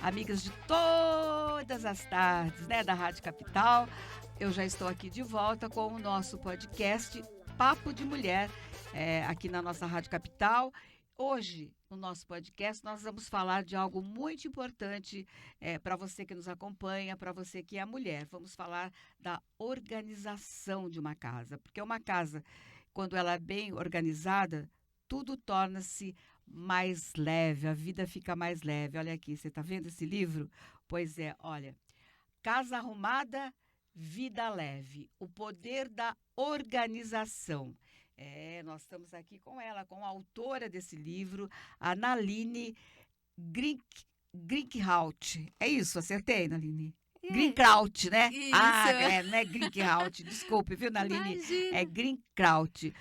amigas de todas as tardes, né, da Rádio Capital. Eu já estou aqui de volta com o nosso podcast Papo de Mulher, aqui na nossa Rádio Capital. Hoje, no nosso podcast, nós vamos falar de algo muito importante para você que nos acompanha, para você que é mulher. Vamos falar da organização de uma casa, porque uma casa, quando ela é bem organizada, tudo torna-se mais leve, a vida fica mais leve. Olha aqui, você está vendo esse livro? Pois é, olha, Casa Arrumada, Vida Leve, o poder da organização. Nós estamos aqui com ela, com a autora desse livro, a Naline Grinkhout. É isso, acertei, Naline? Grinkhout, né? Isso. Não é Grinkhout, desculpe, viu, Naline? Imagina. É Grinkhout.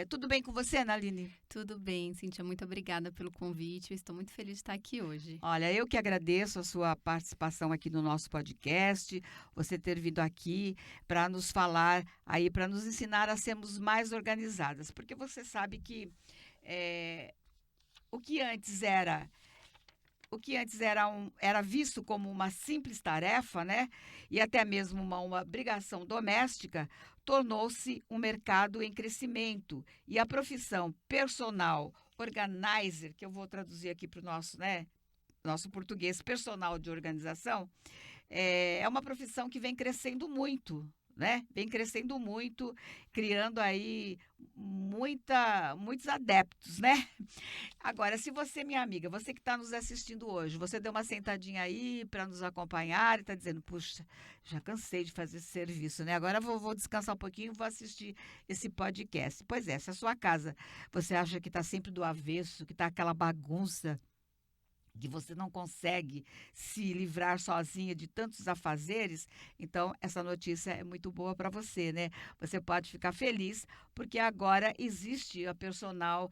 Tudo bem com você, Naline? Tudo bem, Cíntia, muito obrigada pelo convite, eu estou muito feliz de estar aqui hoje. Olha, eu que agradeço a sua participação aqui no nosso podcast, você ter vindo aqui para nos falar, aí para nos ensinar a sermos mais organizadas, porque você sabe que o que antes era visto como uma simples tarefa, né? E até mesmo uma obrigação doméstica, tornou-se um mercado em crescimento. E a profissão personal organizer, que eu vou traduzir aqui para o nosso português, personal de organização, é uma profissão que vem crescendo muito, né? Vem crescendo muito, criando aí muitos adeptos, né? Agora, se você, minha amiga, você que está nos assistindo hoje, você deu uma sentadinha aí para nos acompanhar e está dizendo, puxa, já cansei de fazer esse serviço, né? Agora vou descansar um pouquinho e vou assistir esse podcast. Pois é, se a sua casa você acha que está sempre do avesso, que está aquela bagunça, que você não consegue se livrar sozinha de tantos afazeres, então essa notícia é muito boa para você, né? Você pode ficar feliz, porque agora existe a personal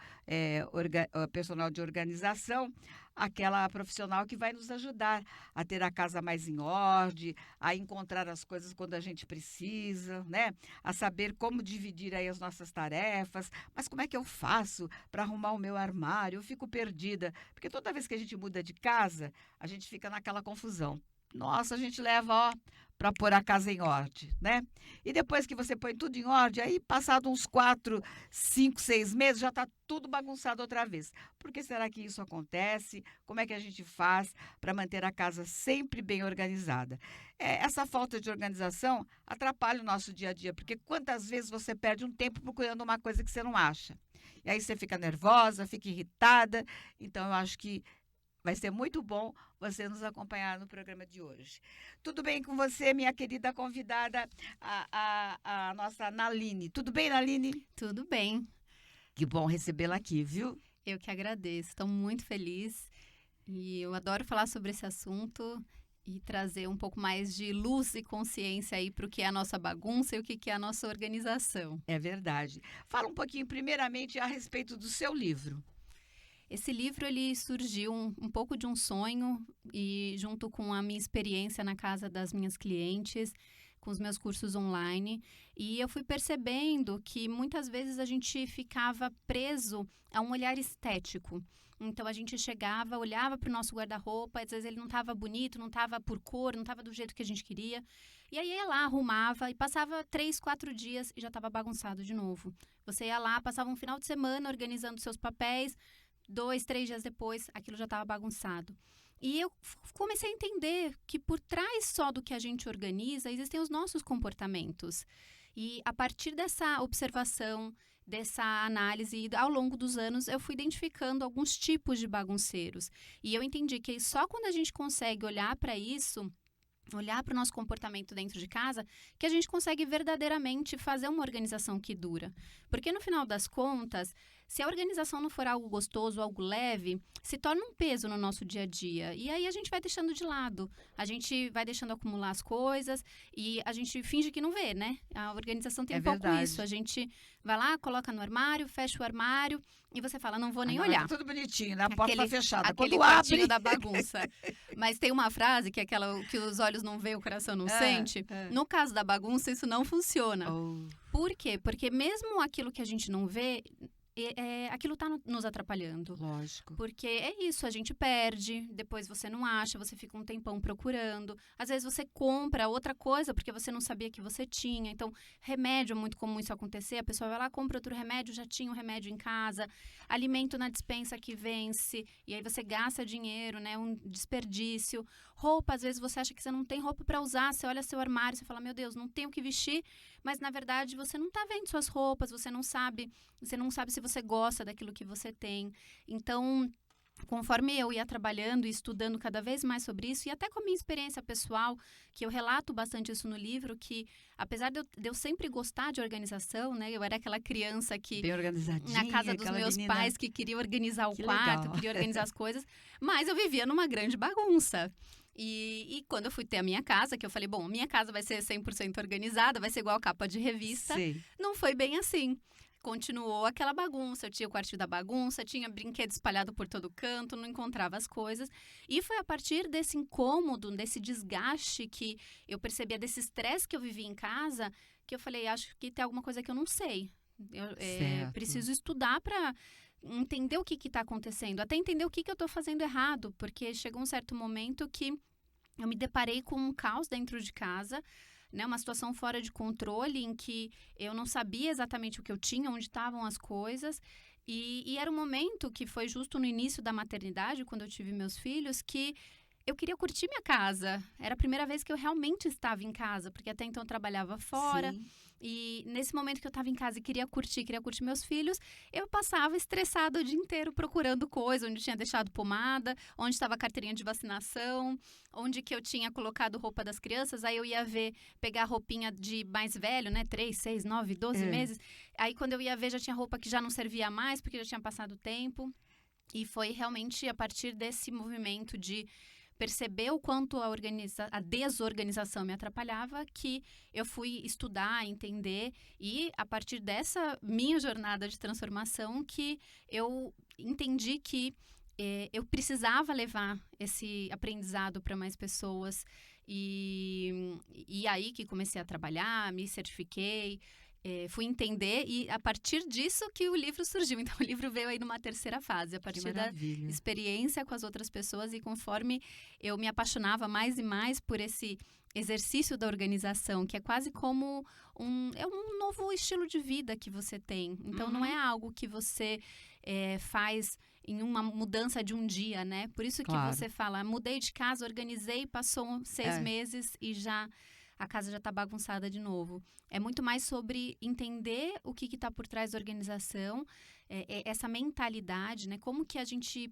de organização, aquela profissional que vai nos ajudar a ter a casa mais em ordem, a encontrar as coisas quando a gente precisa, né? A saber como dividir aí as nossas tarefas. Mas como é que eu faço para arrumar o meu armário? Eu fico perdida, porque toda vez que a gente muda de casa, a gente fica naquela confusão. Nossa, a gente leva, para pôr a casa em ordem, né? E depois que você põe tudo em ordem, aí passado uns 4, 5, 6 meses, já está tudo bagunçado outra vez. Por que será que isso acontece? Como é que a gente faz para manter a casa sempre bem organizada? Essa falta de organização atrapalha o nosso dia a dia, porque quantas vezes você perde um tempo procurando uma coisa que você não acha? E aí você fica nervosa, fica irritada. Então, eu acho que vai ser muito bom você nos acompanhar no programa de hoje. Tudo bem com você, minha querida convidada, a nossa Naline? Tudo bem, Naline? Tudo bem. Que bom recebê-la aqui, viu? Eu que agradeço, estou muito feliz e eu adoro falar sobre esse assunto e trazer um pouco mais de luz e consciência aí para o que é a nossa bagunça e o que é a nossa organização. É verdade. Fala um pouquinho, primeiramente, a respeito do seu livro. Esse livro ele surgiu um pouco de um sonho e junto com a minha experiência na casa das minhas clientes, com os meus cursos online, e eu fui percebendo que muitas vezes a gente ficava preso a um olhar estético. Então a gente chegava, olhava para o nosso guarda-roupa, às vezes ele não estava bonito, não estava por cor, não estava do jeito que a gente queria. E aí ia lá, arrumava e passava 3, 4 dias e já estava bagunçado de novo. Você ia lá, passava um final de semana organizando seus papéis, 2, 3 dias depois, aquilo já estava bagunçado. E eu comecei a entender que por trás só do que a gente organiza, existem os nossos comportamentos. E a partir dessa observação, dessa análise, ao longo dos anos, eu fui identificando alguns tipos de bagunceiros. E eu entendi que só quando a gente consegue olhar para isso, olhar para o nosso comportamento dentro de casa, que a gente consegue verdadeiramente fazer uma organização que dura. Porque no final das contas, se a organização não for algo gostoso, algo leve, se torna um peso no nosso dia a dia. E aí a gente vai deixando de lado, a gente vai deixando acumular as coisas e a gente finge que não vê, né? A organização tem um pouco isso. A gente vai lá, coloca no armário, fecha o armário e você fala, não vou nem olhar. Tá tudo bonitinho, né? A porta tá fechada. Aquele Quando abre... quartinho da bagunça. Mas tem uma frase que é aquela que os olhos não veem, o coração não sente. No caso da bagunça, isso não funciona. Por quê? Porque mesmo aquilo que a gente não vê, aquilo está nos atrapalhando. Lógico. Porque é isso, a gente perde, depois você não acha, você fica um tempão procurando. Às vezes você compra outra coisa porque você não sabia que você tinha. Então, remédio é muito comum isso acontecer. A pessoa vai lá, compra outro remédio, já tinha um remédio em casa. Alimento na despensa que vence, e aí você gasta dinheiro, né? Um desperdício. Roupa, às vezes você acha que você não tem roupa para usar. Você olha seu armário, você fala, meu Deus, não tenho o que vestir. Mas, na verdade, você não está vendo suas roupas, você não sabe se você gosta daquilo que você tem. Então, conforme eu ia trabalhando e estudando cada vez mais sobre isso, e até com a minha experiência pessoal, que eu relato bastante isso no livro, que apesar de eu sempre gostar de organização, né? Eu era aquela criança que, Bem organizadinha, na casa dos meus menina... pais, que queria organizar o Que quarto, legal. queria organizar as coisas, mas eu vivia numa grande bagunça. E quando eu fui ter a minha casa, que eu falei, bom, minha casa vai ser 100% organizada, vai ser igual a capa de revista, Sei. não foi bem assim. Continuou aquela bagunça, eu tinha o quartinho da bagunça, tinha brinquedo espalhado por todo canto, não encontrava as coisas. E foi a partir desse incômodo, desse desgaste que eu percebia, desse estresse que eu vivia em casa, que eu falei, acho que tem alguma coisa que eu não sei. Eu Certo. preciso estudar para entender o que está acontecendo, até entender o que eu estou fazendo errado, porque chegou um certo momento que eu me deparei com um caos dentro de casa, né, uma situação fora de controle em que eu não sabia exatamente o que eu tinha, onde estavam as coisas. E era um momento que foi justo no início da maternidade, quando eu tive meus filhos, que eu queria curtir minha casa. Era a primeira vez que eu realmente estava em casa, porque até então eu trabalhava fora. Sim. E nesse momento que eu estava em casa e queria curtir meus filhos, eu passava estressada o dia inteiro procurando coisa, onde tinha deixado pomada, onde estava a carteirinha de vacinação, onde que eu tinha colocado roupa das crianças. Aí eu ia pegar a roupinha de mais velho, né? 3, 6, 9, 12 meses. Aí quando eu ia ver, já tinha roupa que já não servia mais, porque já tinha passado o tempo. E foi realmente a partir desse movimento de perceber o quanto a desorganização me atrapalhava, que eu fui estudar, entender, e a partir dessa minha jornada de transformação que eu entendi que eu precisava levar esse aprendizado para mais pessoas, e aí que comecei a trabalhar, me certifiquei, fui entender, e a partir disso que o livro surgiu. Então, o livro veio aí numa terceira fase, a partir da experiência com as outras pessoas, e conforme eu me apaixonava mais e mais por esse exercício da organização, que é quase como um novo estilo de vida que você tem. Então, não é algo que você faz em uma mudança de um dia, né? Por isso que você fala, mudei de casa, organizei, passou 6 meses e a casa já está bagunçada de novo. É muito mais sobre entender o que está por trás da organização, essa mentalidade, né? Como que a gente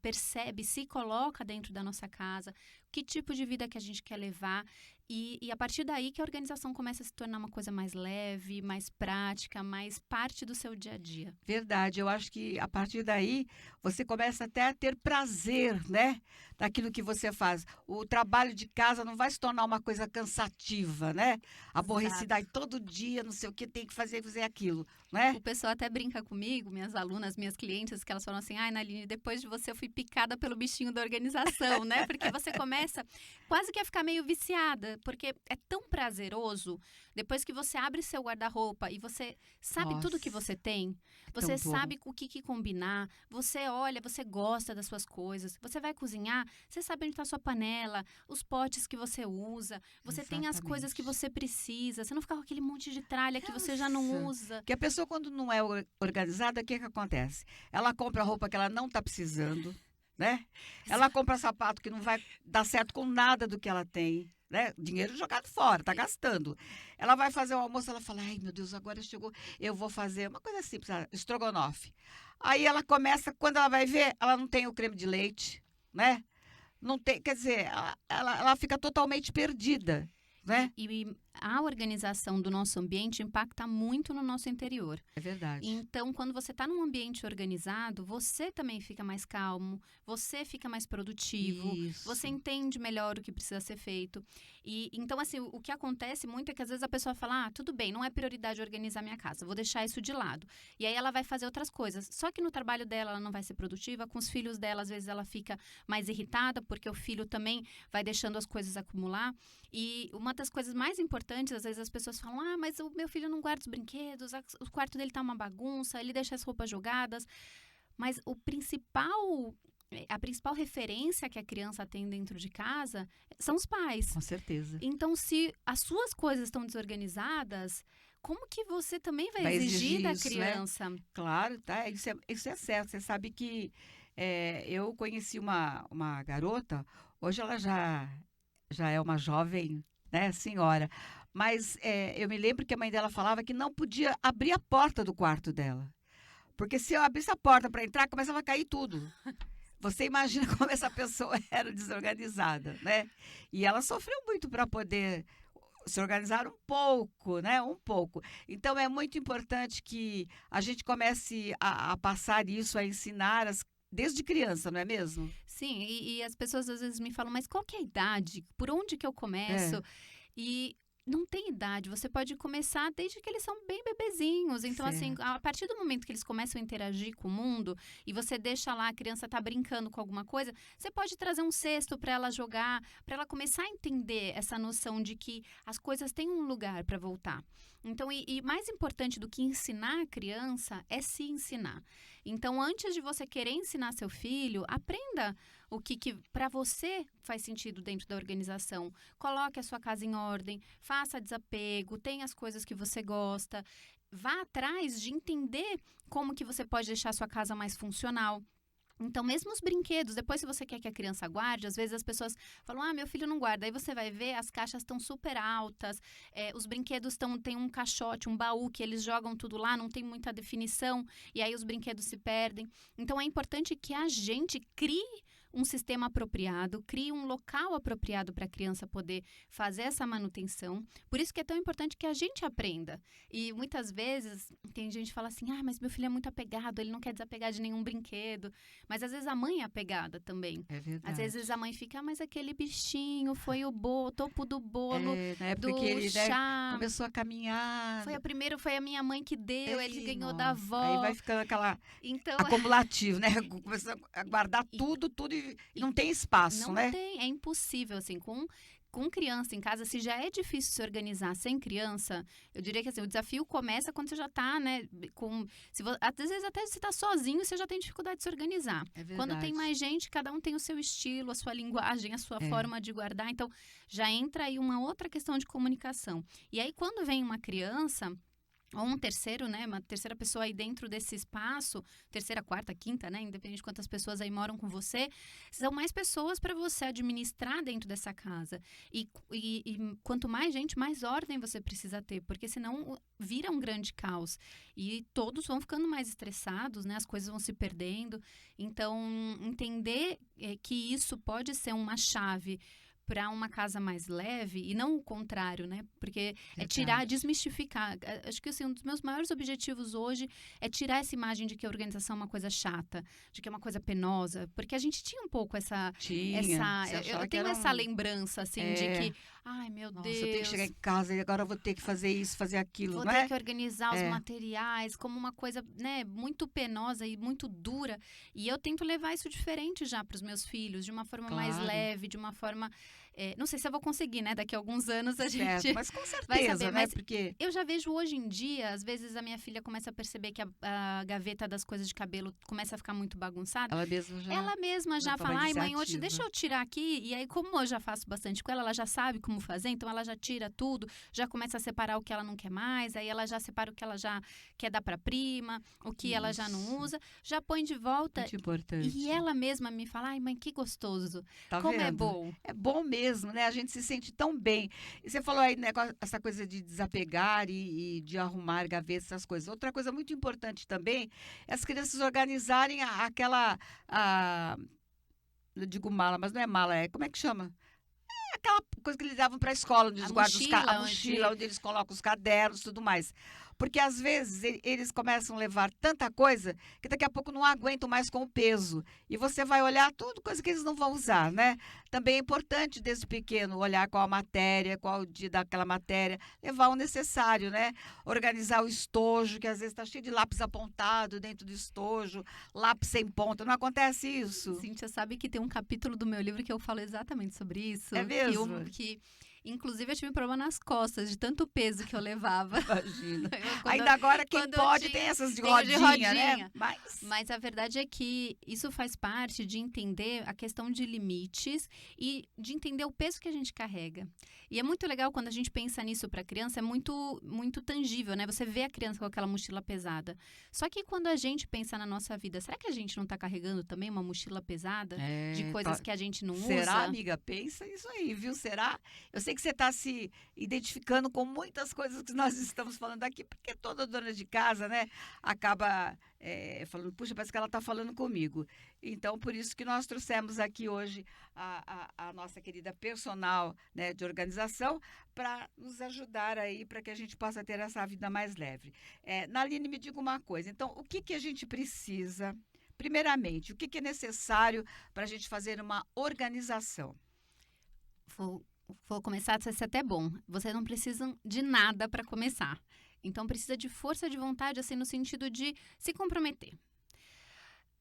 percebe, se coloca dentro da nossa casa, que tipo de vida que a gente quer levar. E a partir daí que a organização começa a se tornar uma coisa mais leve, mais prática, mais parte do seu dia a dia. Verdade, eu acho que a partir daí você começa até a ter prazer, né, daquilo que você faz. O trabalho de casa não vai se tornar uma coisa cansativa, né? Aborrecida, aí todo dia, não sei o que, tem que fazer aquilo, né? O pessoal até brinca comigo, minhas alunas, minhas clientes, que elas falam assim, ai, Naline, depois de você eu fui picada pelo bichinho da organização, né? Porque você começa quase que a ficar meio viciada, porque é tão prazeroso, depois que você abre seu guarda-roupa e você sabe tudo que você tem, você sabe o que combinar, você olha, você gosta das suas coisas, você vai cozinhar, você sabe onde está a sua panela, os potes que você usa, você tem as coisas que você precisa, você não fica com aquele monte de tralha que você já não usa. Porque a pessoa, quando não é organizada, o que acontece? Ela compra roupa que ela não está precisando, né? Ela compra sapato que não vai dar certo com nada do que ela tem, né? Dinheiro jogado fora, tá gastando. Ela vai fazer o almoço, ela fala, ai meu Deus, agora chegou, eu vou fazer uma coisa simples, estrogonofe. Aí ela começa, quando ela vai ver, ela não tem o creme de leite, né? Não tem, quer dizer, ela fica totalmente perdida, né? E a organização do nosso ambiente impacta muito no nosso interior. É verdade. Então, quando você está num ambiente organizado, você também fica mais calmo, você fica mais produtivo, você entende melhor o que precisa ser feito. E então, assim, o que acontece muito é que às vezes a pessoa fala, tudo bem, não é prioridade organizar minha casa, vou deixar isso de lado. E aí ela vai fazer outras coisas. Só que no trabalho dela ela não vai ser produtiva, com os filhos dela, às vezes ela fica mais irritada, porque o filho também vai deixando as coisas acumular. E uma das coisas mais importantes importantes. Às vezes as pessoas falam, mas o meu filho não guarda os brinquedos, o quarto dele tá uma bagunça, ele deixa as roupas jogadas. Mas a principal referência que a criança tem dentro de casa são os pais. Com certeza. Então, se as suas coisas estão desorganizadas, como que você também vai exigir da isso, criança? Né? Claro, tá? Isso é certo. Você sabe que eu conheci uma garota, hoje ela já é uma jovem, né, senhora. Mas eu me lembro que a mãe dela falava que não podia abrir a porta do quarto dela. Porque se eu abrisse a porta para entrar, começava a cair tudo. Você imagina como essa pessoa era desorganizada, né? E ela sofreu muito para poder se organizar um pouco, né? Um pouco. Então, é muito importante que a gente comece a passar isso, a ensinar desde criança, não é mesmo? Sim, e as pessoas às vezes me falam, mas qual que é a idade? Por onde que eu começo? E não tem idade, você pode começar desde que eles são bem bebezinhos. Então, assim, a partir do momento que eles começam a interagir com o mundo e você deixa lá, a criança tá brincando com alguma coisa, você pode trazer um cesto para ela jogar, para ela começar a entender essa noção de que as coisas têm um lugar para voltar. Então, e mais importante do que ensinar a criança é se ensinar. Então, antes de você querer ensinar seu filho, aprenda o que para você faz sentido dentro da organização. Coloque a sua casa em ordem, faça desapego, tenha as coisas que você gosta. Vá atrás de entender como que você pode deixar a sua casa mais funcional. Então, mesmo os brinquedos, depois se você quer que a criança guarde, às vezes as pessoas falam, meu filho não guarda. Aí você vai ver, as caixas estão super altas, os brinquedos tem um caixote, um baú que eles jogam tudo lá, não tem muita definição, e aí os brinquedos se perdem. Então, é importante que a gente crie um sistema apropriado, crie um local apropriado para a criança poder fazer essa manutenção. Por isso que é tão importante que a gente aprenda. E muitas vezes tem gente que fala assim, mas meu filho é muito apegado, ele não quer desapegar de nenhum brinquedo. Mas às vezes a mãe é apegada também. É verdade. Às vezes a mãe fica, mas aquele bichinho foi o topo do bolo, na época do que ele chá. Começou a caminhar. Foi a minha mãe que deu, ele ganhou da avó. Aí vai ficando aquela acumulativo, né? Começa a guardar tudo e não tem espaço, né? Não tem, é impossível, assim, com criança em casa, se já é difícil se organizar sem criança, eu diria que assim, o desafio começa quando você já está, né, às vezes até você está sozinho, você já tem dificuldade de se organizar. É verdade. Quando tem mais gente, cada um tem o seu estilo, a sua linguagem, a sua forma de guardar, então já entra aí uma outra questão de comunicação. E aí, quando vem uma criança ou um terceiro, né, uma terceira pessoa aí dentro desse espaço, terceira, quarta, quinta, né, independente de quantas pessoas aí moram com você, são mais pessoas para você administrar dentro dessa casa. E quanto mais gente, mais ordem você precisa ter, porque senão vira um grande caos. E todos vão ficando mais estressados, né, as coisas vão se perdendo. Então, entender que isso pode ser uma chave para uma casa mais leve e não o contrário, né? Porque desmistificar. Acho que assim, um dos meus maiores objetivos hoje é tirar essa imagem de que a organização é uma coisa chata, de que é uma coisa penosa, porque a gente tinha um pouco essa eu tenho essa lembrança assim de que, meu Deus, eu tenho que chegar em casa e agora eu vou ter que fazer isso, fazer aquilo, vou ter que organizar os materiais como uma coisa, né, muito penosa e muito dura. E eu tento levar isso diferente já para os meus filhos, de uma forma mais leve, de uma forma não sei se eu vou conseguir, né? Daqui a alguns anos a gente mas com certeza, vai saber. né? Mas porque eu já vejo hoje em dia, às vezes a minha filha começa a perceber que a gaveta das coisas de cabelo começa a ficar muito bagunçada. Ela mesma já fala, mãe, hoje deixa eu tirar aqui. E aí, como eu já faço bastante com ela já sabe como fazer, então ela já tira tudo, já começa a separar o que ela não quer mais, aí ela já separa o que ela já quer dar pra prima, o que ela já não usa, já põe de volta. Muito importante. E ela mesma me fala, mãe, que gostoso. Tá como vendo? É bom. É bom mesmo, né? A gente se sente tão bem. E você falou aí, né, essa coisa de desapegar e de arrumar gavetas, essas coisas. Outra coisa muito importante também é as crianças organizarem eu digo mala, mas não é mala, como é que chama? Aquela coisa que eles davam para a escola, onde eles guardam a mochila, onde eles colocam os cadernos e tudo mais. Porque, às vezes, eles começam a levar tanta coisa que daqui a pouco não aguentam mais com o peso. E você vai olhar tudo, coisa que eles não vão usar, né? Também é importante, desde pequeno, olhar qual a matéria, qual o dia daquela matéria, levar o necessário, né? Organizar o estojo, que às vezes está cheio de lápis apontado dentro do estojo, lápis sem ponta. Não acontece isso? Cíntia, sabe que tem um capítulo do meu livro que eu falo exatamente sobre isso? É mesmo? Que Inclusive, eu tive um problema nas costas, de tanto peso que eu levava. Imagina. Quando Ainda agora, quem quando eu pode tinha- tem essas de tenho de rodinha, né? rodinha. Mas a verdade é que isso faz parte de entender a questão de limites e de entender o peso que a gente carrega. E é muito legal quando a gente pensa nisso para a criança, é muito, muito tangível, né? Você vê a criança com aquela mochila pesada. Só que quando a gente pensa na nossa vida, será que a gente não está carregando também uma mochila pesada de coisas que a gente não Será, usa? amiga? Pensa isso aí, viu? Será? Eu sei que você está se identificando com muitas coisas que nós estamos falando aqui, porque toda dona de casa, né, acaba falando, puxa, parece que ela está falando comigo. Então, por isso que nós trouxemos aqui hoje a nossa querida personal, né, de organização para nos ajudar aí, para que a gente possa ter essa vida mais leve. Naline, me diga uma coisa. Então, o que a gente precisa, primeiramente, o que é necessário para a gente fazer uma organização? Vou começar, vai ser até bom. Vocês não precisam de nada para começar. Então, precisa de força de vontade, assim, no sentido de se comprometer.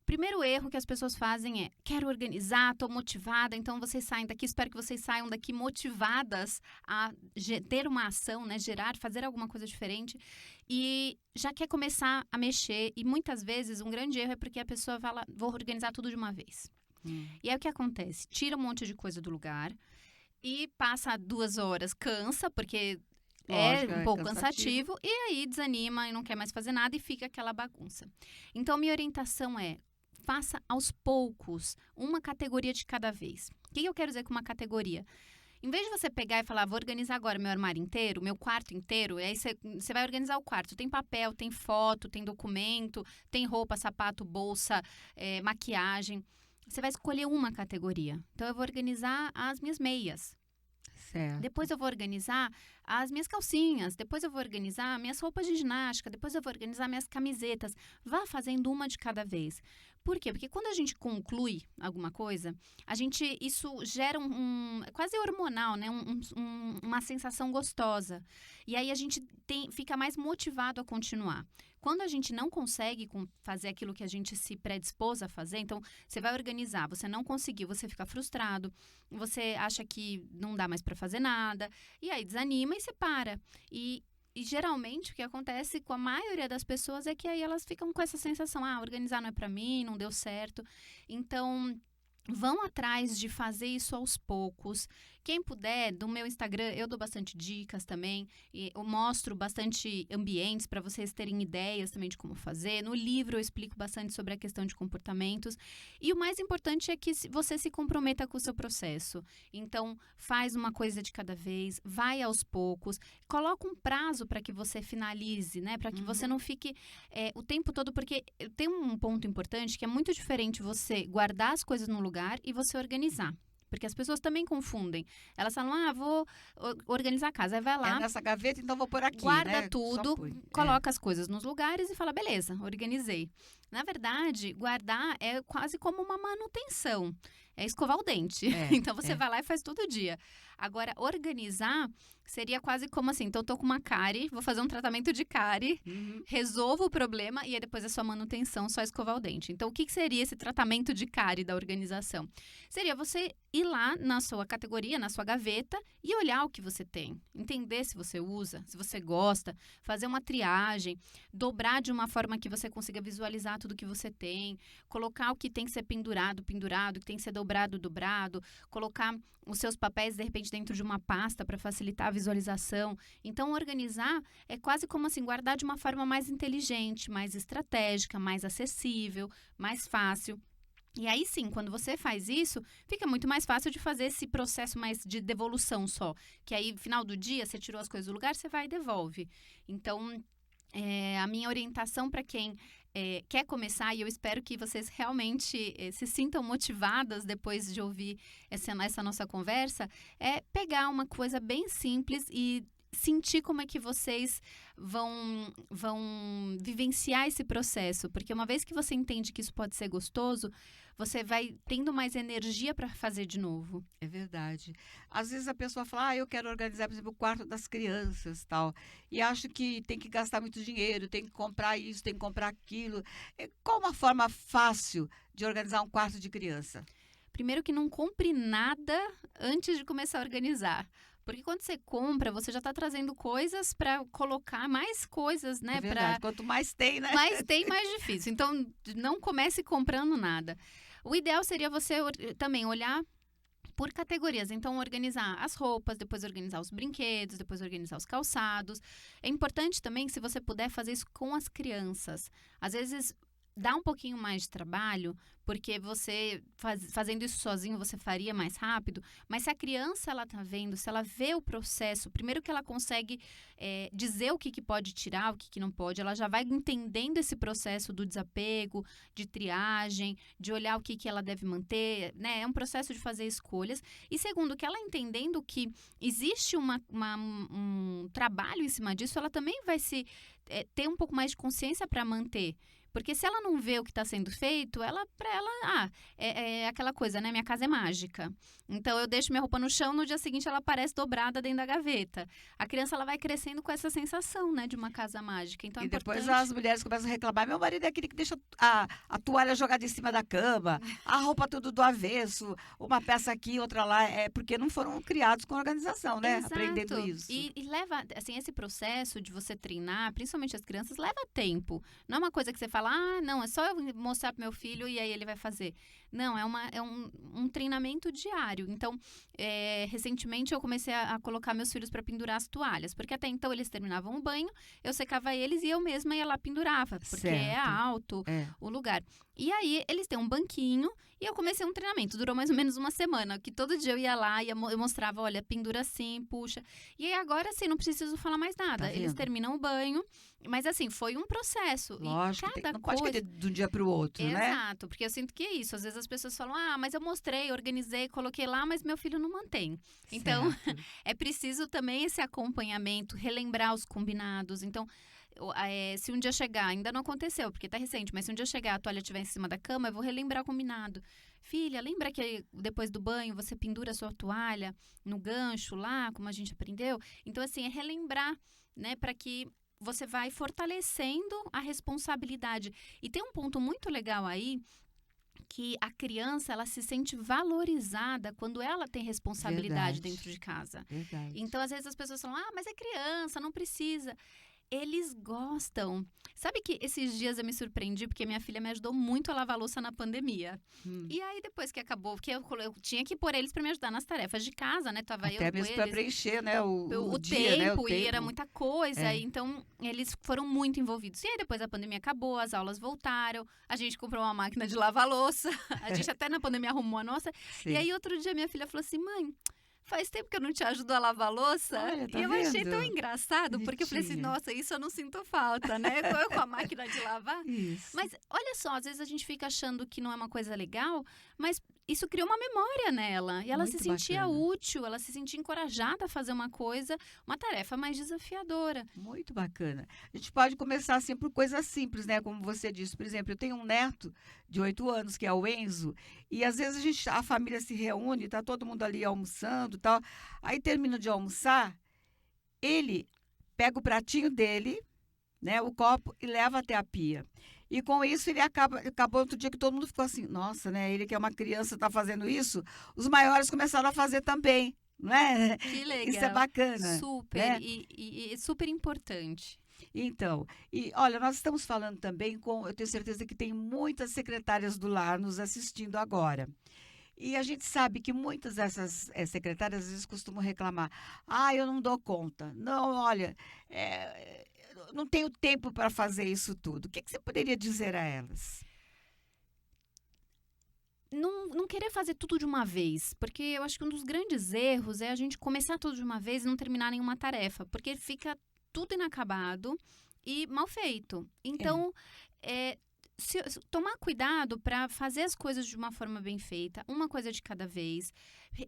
Primeiro erro que as pessoas fazem é, quero organizar, estou motivada, então vocês saem daqui, espero que vocês saiam daqui motivadas a ter uma ação, né, fazer alguma coisa diferente e já quer começar a mexer e muitas vezes um grande erro é porque a pessoa fala, vou organizar tudo de uma vez. E aí o que acontece? Tira um monte de coisa do lugar e passa 2 horas, cansa, porque Lógico, é um pouco cansativo, e aí desanima e não quer mais fazer nada e fica aquela bagunça. Então, minha orientação é, faça aos poucos, uma categoria de cada vez. O que eu quero dizer com uma categoria? Em vez de você pegar e falar, vou organizar agora meu armário inteiro, meu quarto inteiro, e aí você vai organizar o quarto. Tem papel, tem foto, tem documento, tem roupa, sapato, bolsa, maquiagem. Você vai escolher uma categoria. Então, eu vou organizar as minhas meias. Certo. Depois eu vou organizar as minhas calcinhas. Depois eu vou organizar minhas roupas de ginástica. Depois eu vou organizar minhas camisetas. Vá fazendo uma de cada vez. Por quê? Porque quando a gente conclui alguma coisa, isso gera quase hormonal, né? Uma sensação gostosa. E aí a gente fica mais motivado a continuar. Quando a gente não consegue fazer aquilo que a gente se predispôs a fazer, então você vai organizar, você não conseguiu, você fica frustrado, você acha que não dá mais para fazer nada, e aí desanima e você para. E geralmente o que acontece com a maioria das pessoas é que aí elas ficam com essa sensação, organizar não é para mim, não deu certo. Então, vão atrás de fazer isso aos poucos. Quem puder, do meu Instagram, eu dou bastante dicas também. E eu mostro bastante ambientes para vocês terem ideias também de como fazer. No livro eu explico bastante sobre a questão de comportamentos. E o mais importante é que você se comprometa com o seu processo. Então, faz uma coisa de cada vez, vai aos poucos. Coloca um prazo para que você finalize, né? Para que você não fique o tempo todo. Porque tem um ponto importante que é muito diferente você guardar as coisas no lugar e você organizar. Porque as pessoas também confundem. Elas falam, vou organizar a casa. Aí vai lá, nessa gaveta, então vou pôr aqui, guarda né? tudo, coloca as coisas nos lugares e fala, beleza, organizei. Na verdade, guardar é quase como uma manutenção. É escovar o dente. Então, você vai lá e faz todo dia. Agora, organizar seria quase como assim, então eu tô com uma cárie, vou fazer um tratamento de cárie, resolvo o problema e aí depois é só manutenção, só escovar o dente. Então, o que seria esse tratamento de cárie da organização? Seria você ir lá na sua categoria, na sua gaveta e olhar o que você tem. Entender se você usa, se você gosta, fazer uma triagem, dobrar de uma forma que você consiga visualizar tudo que você tem, colocar o que tem que ser pendurado, o que tem que ser dobrado, colocar os seus papéis, de repente, dentro de uma pasta para facilitar a visualização. Então, organizar é quase como assim, guardar de uma forma mais inteligente, mais estratégica, mais acessível, mais fácil. E aí sim, quando você faz isso, fica muito mais fácil de fazer esse processo mais de devolução só. Que aí, no final do dia, você tirou as coisas do lugar, você vai e devolve. Então, a minha orientação para quem quer começar, e eu espero que vocês realmente se sintam motivadas depois de ouvir essa nossa conversa, é pegar uma coisa bem simples e sentir como é que vocês vão vivenciar esse processo. Porque uma vez que você entende que isso pode ser gostoso, você vai tendo mais energia para fazer de novo. É verdade. Às vezes a pessoa fala, eu quero organizar, por exemplo, o quarto das crianças, tal. E acho que tem que gastar muito dinheiro, tem que comprar isso, tem que comprar aquilo. Qual uma forma fácil de organizar um quarto de criança? Primeiro que não compre nada antes de começar a organizar. Porque quando você compra, você já está trazendo coisas para colocar mais coisas, né? É verdade. Quanto mais tem, né? Mais tem, mais difícil. Então, não comece comprando nada. O ideal seria você também olhar por categorias. Então, organizar as roupas, depois organizar os brinquedos, depois organizar os calçados. É importante também, se você puder, fazer isso com as crianças. Às vezes, dá um pouquinho mais de trabalho, porque você, fazendo isso sozinho, você faria mais rápido. Mas se a criança, ela tá vendo, se ela vê o processo, primeiro que ela consegue dizer o que pode tirar, o que não pode, ela já vai entendendo esse processo do desapego, de triagem, de olhar o que ela deve manter, né? É um processo de fazer escolhas. E segundo, que ela entendendo que existe um trabalho em cima disso, ela também vai ter um pouco mais de consciência para manter. Porque se ela não vê o que está sendo feito, para ela, é aquela coisa, né? Minha casa é mágica. Então, eu deixo minha roupa no chão, no dia seguinte ela aparece dobrada dentro da gaveta. A criança, ela vai crescendo com essa sensação, né? De uma casa mágica. Então, E é depois importante... as mulheres começam a reclamar. Meu marido é aquele que deixa a toalha jogada em cima da cama, a roupa tudo do avesso, uma peça aqui, outra lá. É porque não foram criados com organização, né? Exato. Aprendendo isso. E leva, assim, esse processo de você treinar, principalmente as crianças, leva tempo. Não é uma coisa que você fala, não, é só eu mostrar pro meu filho e aí ele vai fazer. Não, é um treinamento diário. Então, recentemente eu comecei a colocar meus filhos para pendurar as toalhas, porque até então eles terminavam o banho, eu secava eles e eu mesma ia lá pendurava, porque é Certo. alto o lugar. E aí eles têm um banquinho e eu comecei um treinamento, durou mais ou menos uma semana, que todo dia eu ia lá e eu mostrava, olha, pendura assim, puxa. E aí agora, assim, não preciso falar mais nada. Tá Eles vendo? terminam o banho, mas assim, foi um processo. Lógico, e cada não pode coisa... querer de um dia para o outro, né? Exato, porque eu sinto que é isso. Às vezes as pessoas falam, mas eu mostrei, organizei, coloquei lá, mas meu filho não mantém. Então, Certo. é preciso também esse acompanhamento, relembrar os combinados. Então, se um dia chegar, ainda não aconteceu, porque tá recente, mas se um dia chegar, a toalha estiver em cima da cama, eu vou relembrar o combinado. Filha, lembra que depois do banho você pendura a sua toalha no gancho lá, como a gente aprendeu? Então, assim, é relembrar, né, para que você vai fortalecendo a responsabilidade. E tem um ponto muito legal aí, que a criança, ela se sente valorizada quando ela tem responsabilidade Verdade. dentro de casa. Verdade. Então, às vezes as pessoas falam, mas é criança, não precisa. Eles gostam. Sabe que esses dias eu me surpreendi porque minha filha me ajudou muito a lavar a louça na pandemia. E aí, depois que acabou, porque eu tinha que pôr eles para me ajudar nas tarefas de casa, né? Tava eu Até com mesmo para eles. preencher, né, O dia, né, o tempo, e era tempo. muita coisa, então eles foram muito envolvidos. E aí depois a pandemia acabou, as aulas voltaram, a gente comprou uma máquina de lavar louça, a gente até na pandemia arrumou a nossa. Sim. E aí outro dia minha filha falou assim, mãe, faz tempo que eu não te ajudo a lavar louça. Olha, tá E eu achei vendo? tão engraçado, porque eu falei assim, Bonitinha. nossa, isso eu não sinto falta, né? Eu com a máquina de lavar. Isso. Mas olha só, às vezes a gente fica achando que não é uma coisa legal, mas isso criou uma memória nela. E ela Muito se sentia bacana. útil, ela se sentia encorajada a fazer uma coisa, uma tarefa mais desafiadora. Muito bacana. A gente pode começar assim por coisas simples, né? Como você disse, por exemplo, eu tenho um neto de 8 anos, que é o Enzo, e às vezes a família se reúne, tá todo mundo ali almoçando e tal. Aí termina de almoçar, ele pega o pratinho dele, né, o copo, e leva até a pia. E com isso ele acabou outro dia que todo mundo ficou assim, nossa, né? Ele que é uma criança está fazendo isso, os maiores começaram a fazer também, não é? Que legal. Isso é bacana. Super, né? e super importante. Então, e olha, nós estamos falando também eu tenho certeza que tem muitas secretárias do lar nos assistindo agora. E a gente sabe que muitas dessas secretárias às vezes costumam reclamar, eu não dou conta. Não, olha, não tenho tempo para fazer isso tudo. O que você poderia dizer a elas? Não querer fazer tudo de uma vez, porque eu acho que um dos grandes erros é a gente começar tudo de uma vez e não terminar nenhuma tarefa, porque fica tudo inacabado e mal feito. Então, tomar cuidado para fazer as coisas de uma forma bem feita, uma coisa de cada vez.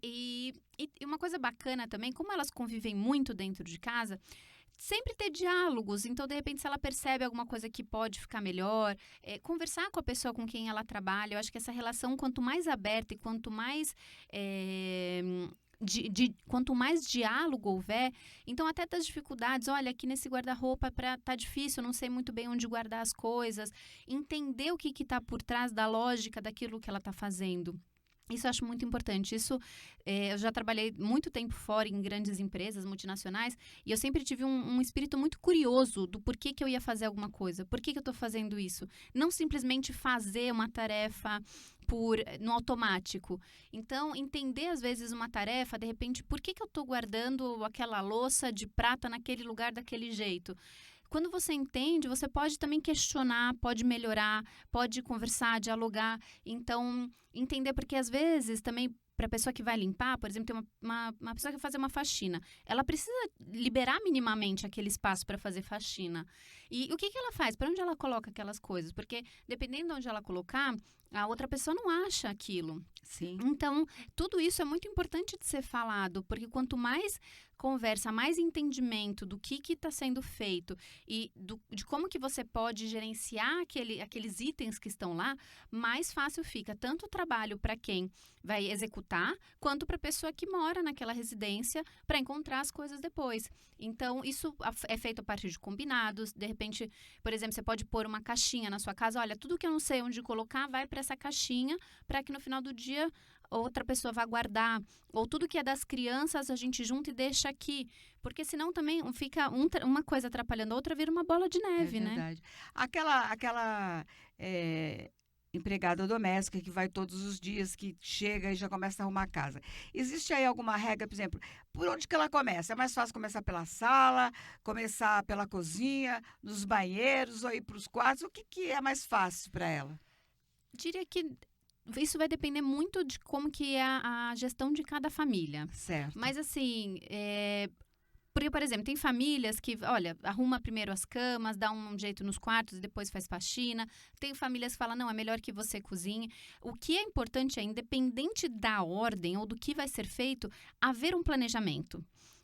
E uma coisa bacana também, como elas convivem muito dentro de casa, sempre ter diálogos. Então, de repente, se ela percebe alguma coisa que pode ficar melhor, conversar com a pessoa com quem ela trabalha. Eu acho que essa relação, quanto mais aberta e quanto mais quanto mais diálogo houver, então até das dificuldades, olha, aqui nesse guarda-roupa tá difícil, eu não sei muito bem onde guardar as coisas, entender o que está por trás da lógica daquilo que ela está fazendo. Isso eu acho muito importante. Isso, eu já trabalhei muito tempo fora em grandes empresas multinacionais e eu sempre tive um espírito muito curioso do porquê que eu ia fazer alguma coisa, por que eu estou fazendo isso. Não simplesmente fazer uma tarefa no automático. Então, entender às vezes uma tarefa, de repente, por que eu estou guardando aquela louça de prata naquele lugar daquele jeito? Quando você entende, você pode também questionar, pode melhorar, pode conversar, dialogar. Então, entender, porque às vezes também, para a pessoa que vai limpar, por exemplo, tem uma pessoa que vai fazer uma faxina, ela precisa liberar minimamente aquele espaço para fazer faxina. E o que ela faz? Para onde ela coloca aquelas coisas? Porque dependendo de onde ela colocar, a outra pessoa não acha aquilo. Sim. Então, tudo isso é muito importante de ser falado, porque quanto mais conversa, mais entendimento do que está sendo feito e de como que você pode gerenciar aqueles itens que estão lá, mais fácil fica tanto o trabalho para quem vai executar, quanto para a pessoa que mora naquela residência para encontrar as coisas depois. Então, isso é feito a partir de combinados. De repente, por exemplo, você pode pôr uma caixinha na sua casa. Olha, tudo que eu não sei onde colocar vai para essa caixinha, para que no final do dia outra pessoa vá guardar. Ou tudo que é das crianças a gente junta e deixa aqui. Porque senão também fica uma coisa atrapalhando a outra, vira uma bola de neve, É né? verdade. Aquela empregada doméstica que vai todos os dias, que chega e já começa a arrumar a casa. Existe aí alguma regra, por exemplo, por onde que ela começa? É mais fácil começar pela sala, começar pela cozinha, nos banheiros ou ir para os quartos? O que é mais fácil para ela? Diria que isso vai depender muito de como que é a gestão de cada família. Certo. Mas assim, porque, por exemplo, tem famílias que, olha, arruma primeiro as camas, dá um jeito nos quartos e depois faz faxina. Tem famílias que falam, não, é melhor que você cozinhe. O que é importante é, independente da ordem ou do que vai ser feito, haver um planejamento.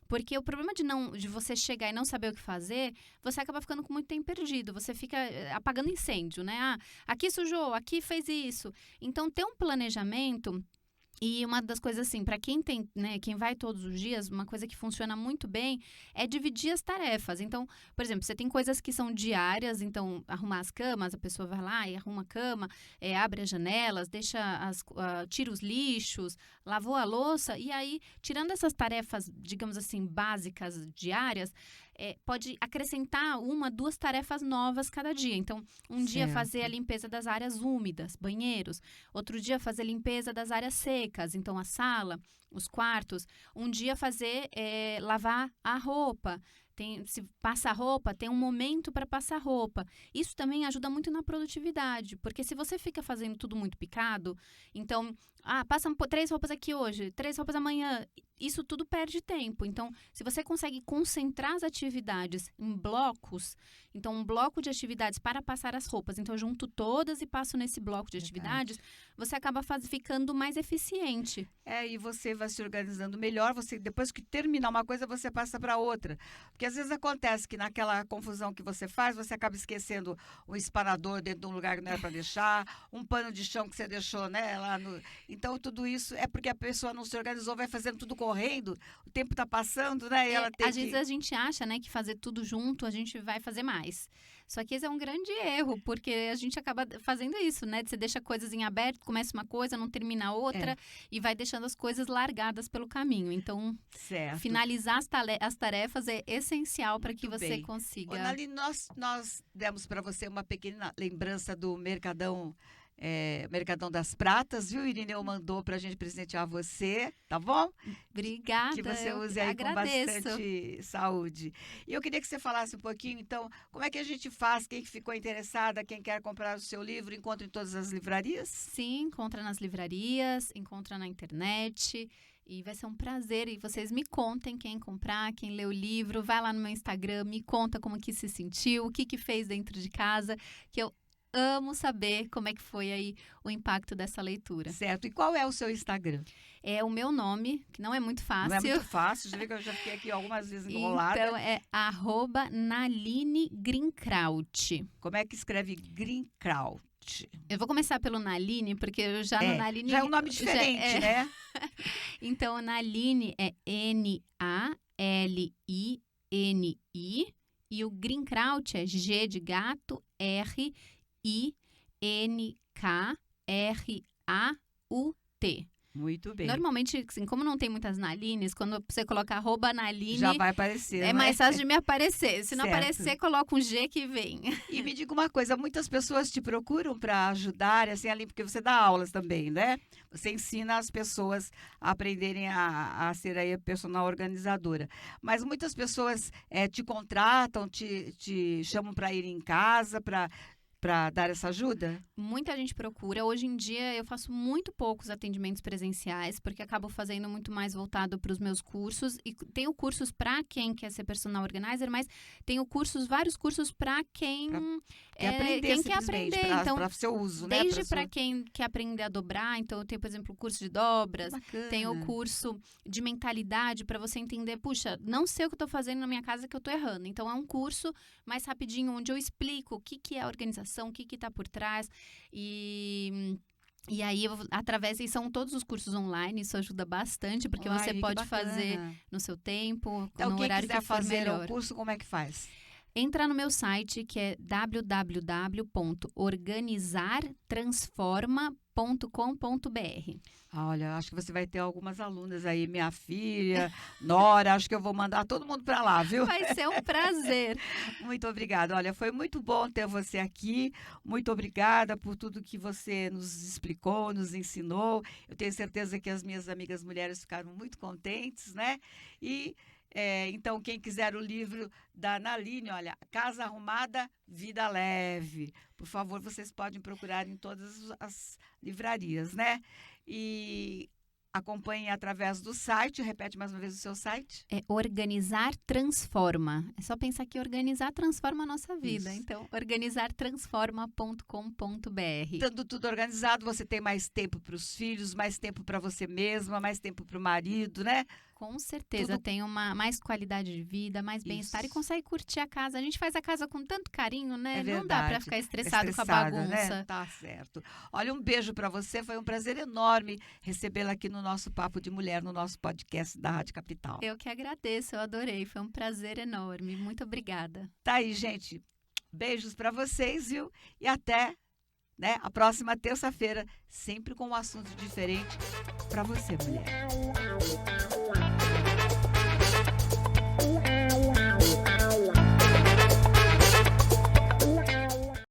Porque o problema de você chegar e não saber o que fazer, você acaba ficando com muito tempo perdido. Você fica apagando incêndio, né? Ah, aqui sujou, aqui fez isso. Então, ter um planejamento. E uma das coisas assim, para quem tem, né, quem vai todos os dias, uma coisa que funciona muito bem é dividir as tarefas. Então, por exemplo, você tem coisas que são diárias, então arrumar as camas, a pessoa vai lá e arruma a cama, abre as janelas, tira os lixos, lavou a louça, e aí, tirando essas tarefas, digamos assim, básicas, diárias, pode acrescentar 1, 2 tarefas novas cada dia. Então, um dia fazer a limpeza das áreas úmidas, banheiros. Outro dia fazer a limpeza das áreas secas, então a sala, os quartos. Um dia fazer, lavar a roupa. Se passa roupa, tem um momento para passar roupa. Isso também ajuda muito na produtividade, porque se você fica fazendo tudo muito picado, então, passa 3 roupas aqui hoje, 3 roupas amanhã, isso tudo perde tempo. Então, se você consegue concentrar as atividades em blocos, então um bloco de atividades para passar as roupas, então eu junto todas e passo nesse bloco de atividades, você acaba ficando mais eficiente. E você vai se organizando melhor, depois que terminar uma coisa, você passa para outra. Porque às vezes acontece que naquela confusão que você faz, você acaba esquecendo um espanador dentro de um lugar que não era para deixar, um pano de chão que você deixou, né, lá no... Então, tudo isso é porque a pessoa não se organizou, vai fazendo tudo correndo, o tempo está passando, né, e ela tem às vezes a gente acha, né, que fazer tudo junto, a gente vai fazer mais. Só que esse é um grande erro, porque a gente acaba fazendo isso, né? Você deixa coisas em aberto, começa uma coisa, não termina outra, e vai deixando as coisas largadas pelo caminho. Então, finalizar as tarefas é essencial para que você consiga... Ô, Naline, nós demos para você uma pequena lembrança do Mercadão das Pratas, viu? O Irineu mandou para a gente presentear você, tá bom? Obrigada. Que você use aí com bastante saúde. E eu queria que você falasse um pouquinho, então, como é que a gente faz? Quem ficou interessada, quem quer comprar o seu livro, encontra em todas as livrarias? Sim, encontra nas livrarias, encontra na internet. E vai ser um prazer. E vocês me contem quem comprar, quem lê o livro. Vai lá no meu Instagram, me conta como que se sentiu, o que fez dentro de casa, que eu amo saber como é que foi aí o impacto dessa leitura. Certo. E qual é o seu Instagram? É o meu nome, que não é muito fácil. Não é muito fácil, já vi que eu já fiquei aqui algumas vezes enrolada. Então, é @Naline Grinkraut. Como é que escreve Grinkraut? Eu vou começar pelo Naline, porque eu já no Naline... Já é um nome diferente, né? Então, Naline é Nalini, e o Grinkraut é G de gato, RINKRAUT. Muito bem. Normalmente, assim, como não tem muitas Nalines, quando você coloca @Naline, Já vai aparecer, é mais fácil de me aparecer. Se não Certo. aparecer, coloca um G que vem. E me diga uma coisa, muitas pessoas te procuram para ajudar, assim, ali, porque você dá aulas também, né? Você ensina as pessoas a aprenderem a ser aí a personal organizadora. Mas muitas pessoas te contratam, te chamam para ir em casa, para dar essa ajuda? Muita gente procura. Hoje em dia eu faço muito poucos atendimentos presenciais, porque acabo fazendo muito mais voltado para os meus cursos. E tenho cursos para quem quer ser personal organizer, mas tenho vários cursos para quem Quer aprender, quem quer aprender. Então, para seu uso, né? desde para quem quer aprender a dobrar. Então, eu tenho, por exemplo, o curso de dobras. Bacana. Tenho o curso de mentalidade para você entender, puxa, não sei o que eu estou fazendo na minha casa que eu estou errando. Então, é um curso mais rapidinho, onde eu explico o que é a organização, o que está por trás. E aí, através, e são todos os cursos online, isso ajuda bastante, porque você pode fazer no seu tempo, então, no horário que for fazer melhor. o curso, como é que faz? Entra no meu site, que é www.organizartransforma.com.br. Olha, acho que você vai ter algumas alunas aí, minha filha, Nora, acho que eu vou mandar todo mundo para lá, viu? Vai ser um prazer. Muito obrigada. Olha, foi muito bom ter você aqui. Muito obrigada por tudo que você nos explicou, nos ensinou. Eu tenho certeza que as minhas amigas mulheres ficaram muito contentes, né? E então, quem quiser o livro da Naline, olha, Casa Arrumada, Vida Leve. Por favor, vocês podem procurar em todas as livrarias, né? E acompanhem através do site. Repete mais uma vez o seu site. É Organizar Transforma. É só pensar que organizar transforma a nossa vida. Isso. Então, organizartransforma.com.br. Tendo tudo organizado, você tem mais tempo para os filhos, mais tempo para você mesma, mais tempo para o marido, né? Com certeza, tem mais qualidade de vida, mais bem-estar e consegue curtir a casa. A gente faz a casa com tanto carinho, né? É verdade. Não dá para ficar estressado com a bagunça. Né? Tá certo. Olha, um beijo para você. Foi um prazer enorme recebê-la aqui no nosso Papo de Mulher, no nosso podcast da Rádio Capital. Eu que agradeço, eu adorei. Foi um prazer enorme. Muito obrigada. Tá aí, gente. Beijos para vocês, viu? E até, né, a próxima terça-feira, sempre com um assunto diferente para você, mulher.